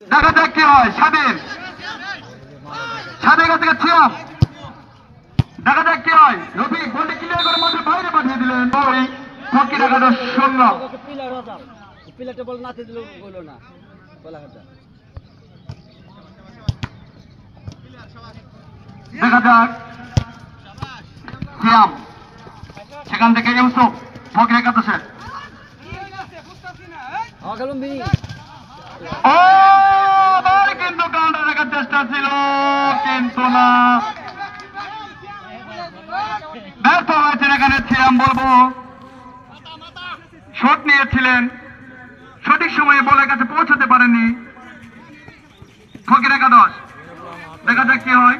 দেখা যাক কি হয়। স্বাধীন কাছ থেকে ছিয়াম, দেখা যাক কি হয়। রফিক বলটি ক্লিয়ার করে মাঠের বাইরে পাঠিয়ে দিলেন। ওই ফকির একাদশ শূন্য। প্লেয়ারটা বল না দিল বলো না দেখা যাক সিয়াম, সেখান থেকে ইউসুফ ফকির একাদশে। কিন্তু কাউন্টার রাখার চেষ্টা ছিল, কিন্তু না, ব্যর্থ হয়েছেন এখানে সিয়াম। বলবো শট নিয়েছিলেন, সঠিক সময়ে বলের কাছে পৌঁছাতে পারেননি ফকির একাদশ। দেখা যাক কি হয়।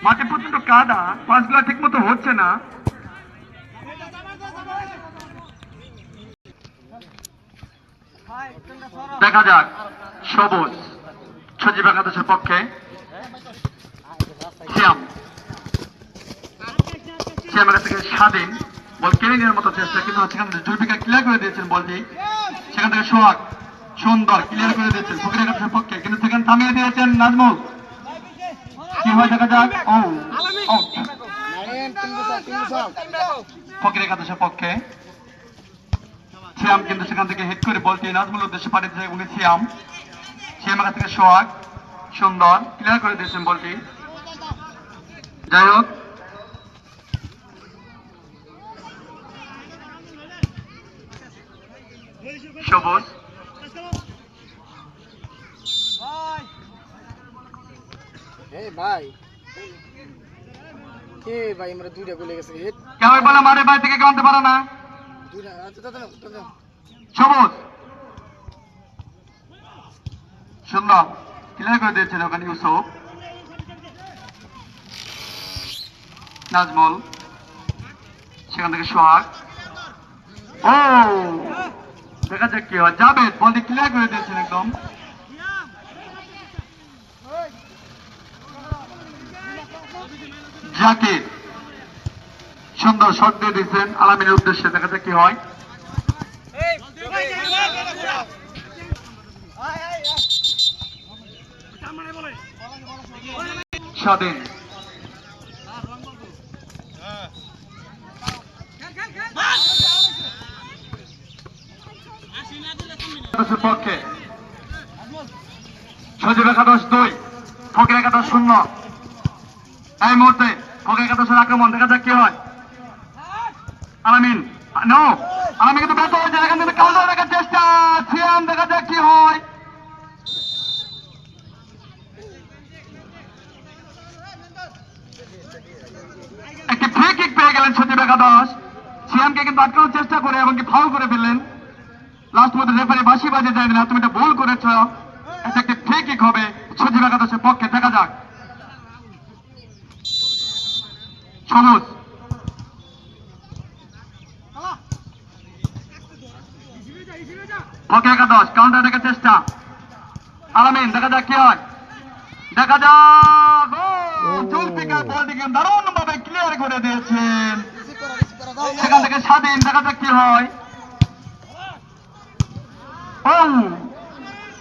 মাঠে প্রচন্ড কাদা, পাসগুলো ঠিক মতো হচ্ছে না। দেখা যাক সবুজ সজীব একাদশের পক্ষে সিয়ামের কাছ থেকে স্বাধীন বল কেড়ে নেওয়ার মতো চেষ্টা, কিন্তু সেখান থেকে জুলফিকার ক্লিয়ার করে দিয়েছেন বলটি। সেখান থেকে সোহাগ সুন্দর ক্লিয়ার করে দিয়েছেন ফকির একাদশের পক্ষে, কিন্তু সেখানে থামিয়ে দিয়েছেন নাজমুল। কি হয় দেখা যাক। ফকির একাদশের পক্ষে সিয়াম, কিন্তু সেখান থেকে হিট করে বলটি নাজমুল উদ্দেশ্যে পাঠিয়ে দিয়েছে উনি সিয়াম। সিয়ামের কাছ থেকে সোহাগ সুন্দর ক্লিয়ার করে দিয়েছেন বলটি। যাই হোক, সবুজ ভাই আমরা দুইটা গোলে গেছে কেউ বলে মাঠের বাইরে থেকে কেউ আনতে পারে না। সবুজ সুন্দর ক্লিয়ার করে দিয়েছেন ওখানে ইউসুফ। নাজমুল, সেখান থেকে সোহাগ। দেখা যাক কি হয়। জাবেদ বলটি ক্লিয়ার করে দিয়েছেন একদম। জাকির সুন্দর শট দিয়ে দিয়েছেন আলামিনের উদ্দেশ্যে। দেখা যাক কি হয়। স্বাধীন পক্ষে সজীব একাদশ 2 ফকির একাদশ 0। এই মুহূর্তে ফকির একাদশের আক্রমণ। দেখা যাক কি হয়। আলামিন আলামিন কিন্তু ব্যর্থ হয়েছে, এখান থেকে কাউন্টার রাখার চেষ্টা সিয়াম। দেখা যাক কি হয়। একটি ফ্রি কিক পেয়ে গেলেন সজীব একাদশ। সিয়ামকে কিন্তু আটকানোর চেষ্টা করে এবং ফাউল করে ফেললেন। লাস্ট মধ্যে রেফারি বাঁশি বাজে যায় না, তুমি এটা ভুল করেছ, এটা একটি ফ্রি কিক হবে সজীব একাদশের পক্ষে। দেখা যাক। সবুজ ফকির একাদশ কাউন্টার রাখার চেষ্টা আলামিন। দেখা যাক কি হয়। দেখা যাক জুলফিকার বলটিকে দারুণ ভাবে ক্লিয়ার করে দিয়েছেন সেখান থেকে স্বাধীন। দেখা যাক কি হয়।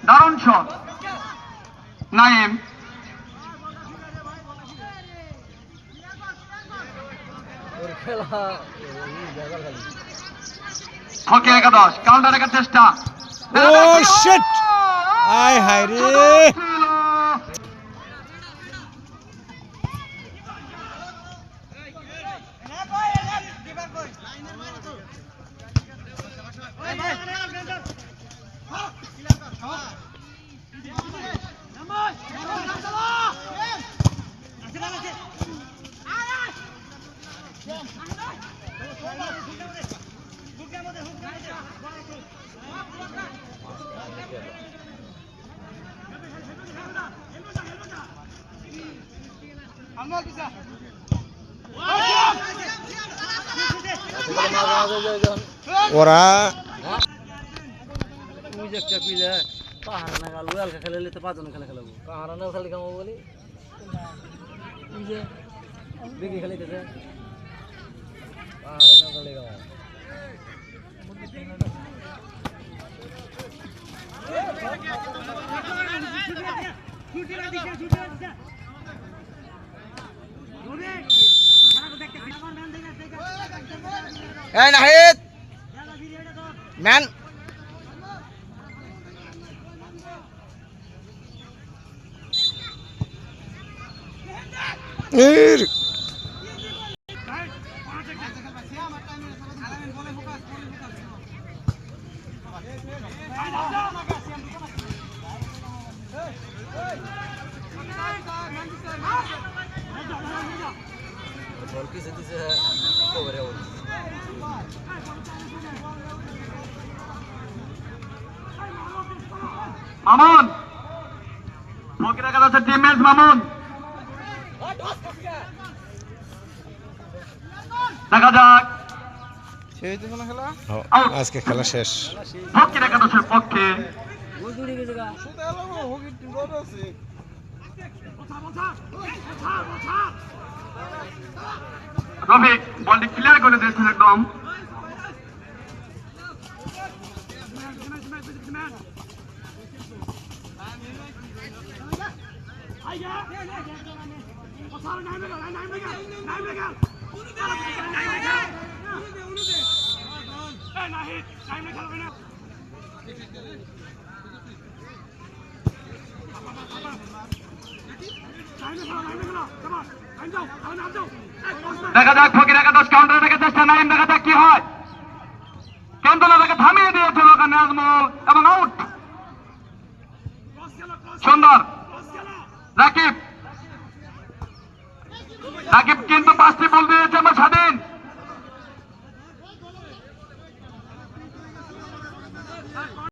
দারুণ শট নাইম। ফকির একাদশ কাউন্টার রাখার চেষ্টা। ওরা পাহাড় না গেল ওয়ালকা খেলে নিতে পাঁচজন খেলে খেলাবো পাহাড় না খেলে খাবো বলি বিক্রি খেলিতেছে পাহাড় না খেলে খাবো এই নাহিদ ম্যান বল কিছু দিছে কভারে আউট মামুন ফকির একাদশের টিমমেট মামুন দেখা যাক আউট। আজকে খেলা শেষ ফকির একাদশের পক্ষে ওই দূরে গেছে গা রফিক বলটি ক্লিয়ার করে দিয়েছেন একদম দেখা যাক ফকির একাদশ কাউন্টার থেকে চেষ্টা নাইম দেখা যাক কি হয় কিন্তু না তাকে থামিয়ে দিয়েছিল ওখানে নাজমুল এবং আউট সুন্দর রাকিব রাকিব কিন্তু 5টি বল দিয়েছে আমার স্বাধীন